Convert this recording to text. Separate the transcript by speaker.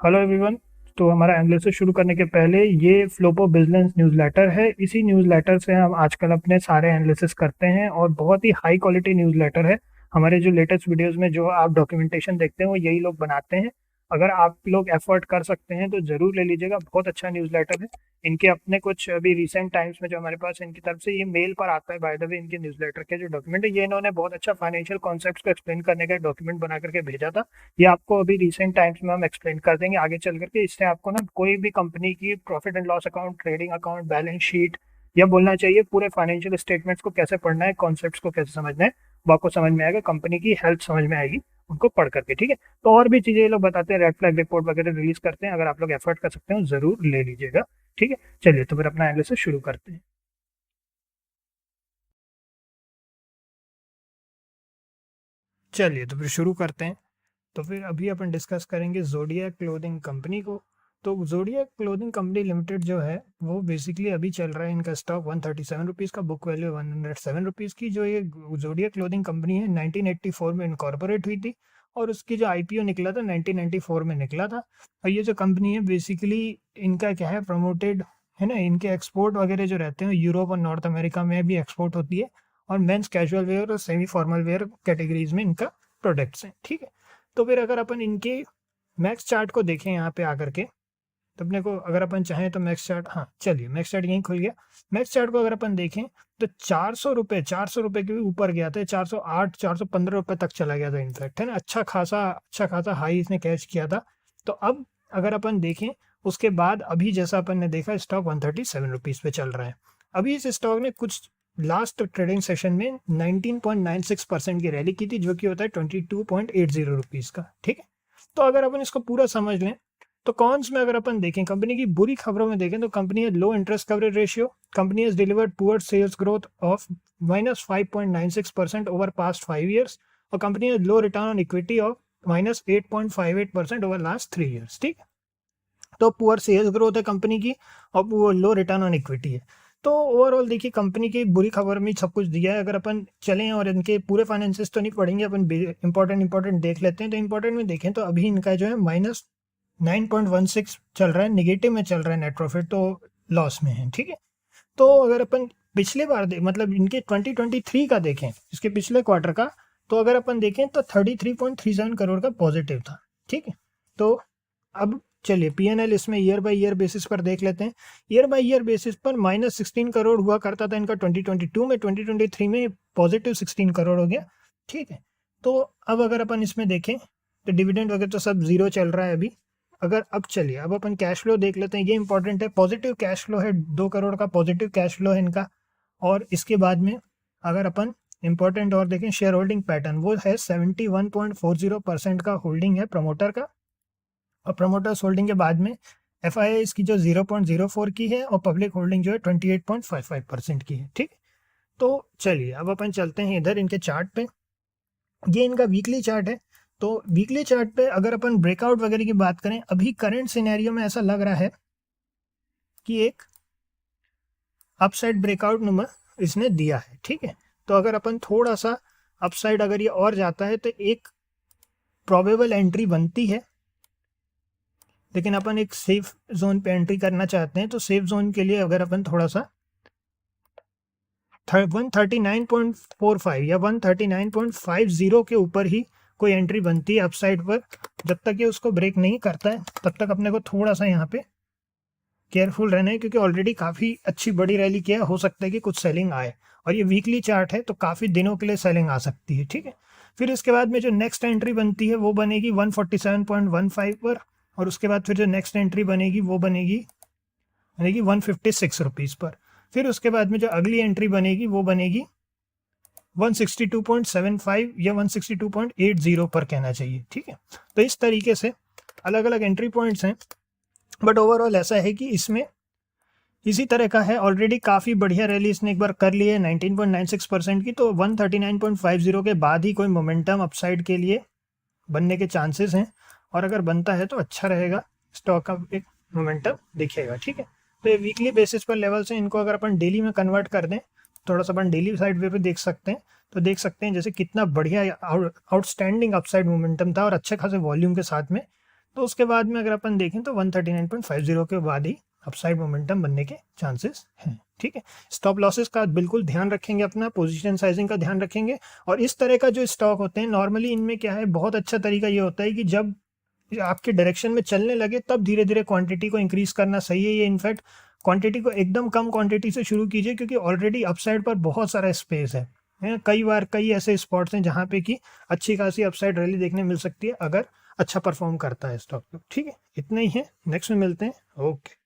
Speaker 1: Hello everyone. तो हमारा analysis शुरू करने के पहले ये फ्लोपो बिजनेस न्यूज़लेटर है। इसी न्यूज़लेटर से हम आजकल अपने सारे एनालिसिस करते हैं और बहुत ही हाई क्वालिटी न्यूज़लेटर है। हमारे जो लेटेस्ट वीडियोस में जो आप डॉक्यूमेंटेशन देखते हैं वो यही लोग बनाते हैं। अगर आप लोग एफर्ट कर सकते हैं तो ज़रूर ले लीजिएगा, बहुत अच्छा न्यूज़लेटर है। इनके अपने कुछ अभी रिसेंट टाइम्स में जो हमारे पास इनकी तरफ से ये मेल पर आता है, बाय द वे इनके न्यूज़लेटर के जो डॉक्यूमेंट है ये इन्होंने बहुत अच्छा फाइनेंशियल कॉन्सेप्ट्स को एक्सप्लेन करने का डॉक्यूमेंट बना करके भेजा था। ये आपको अभी रिसेंट टाइम्स में हम एक्सप्लेन कर देंगे आगे चल करके। इससे आपको ना कोई भी कंपनी की profit and loss account, trading account, balance sheet या बोलना चाहिए पूरे फाइनेंशियल स्टेटमेंट्स को कैसे पढ़ना है, कॉन्सेप्ट्स को कैसे समझना है, वो आपको समझ में आएगा। कंपनी की हेल्थ समझ में आएगी उनको पढ़ करके, ठीक है। तो और भी चीजें ये लोग बताते हैं, रेड फ्लैग रिपोर्ट वगैरह रिलीज करते हैं। अगर आप लोग एफर्ट कर सकते हो जरूर ले लीजिएगा, ठीक है। चलिए तो फिर अपना एनालिसिस शुरू करते हैं। चलिए तो फिर शुरू करते हैं। तो फिर अभी अपन डिस्कस करेंगे ज़ोडिएक क्लोथिंग कंपनी को। तो ज़ोडिएक क्लोथिंग कंपनी लिमिटेड जो है वो बेसिकली अभी चल रहा है, इनका स्टॉक 137 रुपीज़ का, बुक वैल्यू 107 रुपीज़ की। जो ये ज़ोडिएक क्लोथिंग कंपनी है 1984 में इनकॉर्पोरेट हुई थी और उसकी जो आईपीओ निकला था 1994 में निकला था। और ये जो कंपनी है बेसिकली इनका क्या है, प्रमोटेड है ना, इनके एक्सपोर्ट वगैरह जो रहते हैं यूरोप और नॉर्थ अमेरिका में भी एक्सपोर्ट होती है। और मेंस कैजुअल वेयर और सेमी फॉर्मल वेयर कैटेगरीज में इनका प्रोडक्ट्स हैं, ठीक है। तो फिर अगर अपन इनके मैक्स चार्ट को देखें यहाँ पे आकर के, तो अपने को अगर अपन चाहें तो मैक्स चार्ट, हाँ चलिए मैक्स चार्ट यहीं खुल गया। मैक्स चार्ट को अगर अपन देखें तो 400 रुपये के भी ऊपर गया था, 408 415 रुपये तक चला गया था इनफैक्ट, है ना। अच्छा खासा हाई इसने कैच किया था। तो अब अगर अपन देखें उसके बाद अभी जैसा अपन ने देखा स्टॉक 137 रुपीज़ पे चल रहा है। अभी इस स्टॉक ने कुछ लास्ट ट्रेडिंग सेशन में 19.96% की रैली की थी, जो कि होता है 22.80 रुपीज़ का, ठीक है। तो अगर अपन इसको पूरा समझ लें तो कॉन्स में अगर अपन देखें, कंपनी की बुरी खबरों में देखें तो कंपनी है low interest coverage ratio, company has delivered poor sales growth of -5.96% over past 5 years, और company has low return on equity of -8.58% over last 3 years, ठीक है। तो पुअर सेल्स ग्रोथ है कंपनी की और वो लो रिटर्न ऑन इक्विटी है। तो ओवरऑल देखिए कंपनी की बुरी खबर में सब कुछ दिया है। अगर अपन चलें और इनके पूरे फाइनेंसिस तो नहीं पढ़ेंगे, अपन इंपॉर्टेंट देख लेते हैं। तो इंपॉर्टेंट में देखें तो अभी इनका जो है -9.16 चल रहा है, निगेटिव में चल रहा है नेट प्रॉफिट, तो लॉस में है, ठीक है। तो अगर अपन पिछले बार मतलब इनके 2023 का देखें, इसके पिछले क्वार्टर का, तो अगर अपन देखें तो 33.37 करोड़ का पॉजिटिव था, ठीक है। तो अब चलिए पीएनएल इसमें ईयर बाय ईयर बेसिस पर देख लेते हैं। ईयर बाय ईयर बेसिस पर -16 करोड़ हुआ करता था इनका 2022 में, 2023 में +16 करोड़ हो गया, ठीक है। तो अब अगर अपन इसमें देखें तो डिविडेंड वगैरह तो सब जीरो चल रहा है अभी। अगर अब चलिए अब अपन कैश फ्लो देख लेते हैं, ये इंपॉर्टेंट है। पॉजिटिव कैश फ्लो है, 2 करोड़ का पॉजिटिव कैश फ्लो है इनका। और इसके बाद में अगर अपन इंपॉर्टेंट और देखें, शेयर होल्डिंग पैटर्न वो है 71.40% का होल्डिंग है प्रमोटर का। और प्रमोटर्स होल्डिंग के बाद में एफआईआई इसकी जो 0.04 की है और पब्लिक होल्डिंग जो है 28.55% की है, ठीक। तो चलिए अब अपन चलते हैं इधर इनके चार्ट पे। ये इनका वीकली चार्ट है। तो वीकली चार्ट पे अगर अपन ब्रेकआउट वगैरह की बात करें, अभी करंट सिनेरियो में ऐसा लग रहा है कि एक अपसाइड ब्रेकआउट नुमा इसने दिया है, ठीक है। तो अगर अपन थोड़ा सा अपसाइड अगर ये और जाता है तो एक प्रोबेबल एंट्री बनती है, लेकिन अपन एक सेफ जोन पे एंट्री करना चाहते हैं। तो सेफ जोन के लिए अगर अपन थोड़ा सा 139.45 या 139.50 के ऊपर ही कोई एंट्री बनती है अपसाइड पर, जब तक ये उसको ब्रेक नहीं करता है तब तक अपने को थोड़ा सा यहाँ पे केयरफुल रहना है, क्योंकि ऑलरेडी काफ़ी अच्छी बड़ी रैली किया है, हो सकता है कि कुछ सेलिंग आए। और ये वीकली चार्ट है तो काफ़ी दिनों के लिए सेलिंग आ सकती है, ठीक है। फिर इसके बाद में जो नेक्स्ट एंट्री बनती है वो बनेगी 147.15 पर, और उसके बाद फिर जो नेक्स्ट एंट्री बनेगी वो बनेगी 156 रुपीज़ पर। फिर उसके बाद में जो अगली एंट्री बनेगी वो बनेगी 162.75 या 162.80 पर कहना चाहिए, ठीक है। तो इस तरीके से अलग अलग एंट्री पॉइंट्स हैं, बट ओवरऑल ऐसा है कि इसमें इसी तरह का है। ऑलरेडी काफ़ी बढ़िया रैली इसने एक बार कर ली है 19.96% की। तो 139.50 के बाद ही कोई मोमेंटम अपसाइड के लिए बनने के चांसेस हैं, और अगर बनता है तो अच्छा रहेगा, स्टॉक का एक मोमेंटम दिखेगा, ठीक है। तो ये वीकली बेसिस पर लेवल से इनको अगर अपन डेली में कन्वर्ट कर दें, थोड़ा सा अपन डेली साइड वे पे देख सकते हैं, तो देख सकते हैं जैसे कितना बढ़िया आउटस्टैंडिंग अपसाइड मोमेंटम था और अच्छे खासे वॉल्यूम के साथ में तो उसके बाद में अगर अपन देखें तो 139.50 के बाद ही अपसाइड मोमेंटम बनने के चांसेस हैं। ठीक है, स्टॉप लॉसेस का बिल्कुल ध्यान रखेंगे, अपना पोजीशन साइजिंग का ध्यान रखेंगे। और इस तरह का जो स्टॉक होते हैं नॉर्मली इनमें क्या है, बहुत अच्छा तरीका ये होता है कि जब आपके डायरेक्शन में चलने लगे तब धीरे धीरे क्वांटिटी को इंक्रीज करना सही है। ये इनफैक्ट क्वांटिटी को एकदम कम क्वांटिटी से शुरू कीजिए, क्योंकि ऑलरेडी अपसाइड पर बहुत सारा स्पेस है। कई बार कई ऐसे स्पॉट्स हैं जहाँ पे कि अच्छी खासी अपसाइड रैली देखने मिल सकती है अगर अच्छा परफॉर्म करता है स्टॉक। ठीक है, इतना ही है, नेक्स्ट में मिलते हैं। ओके।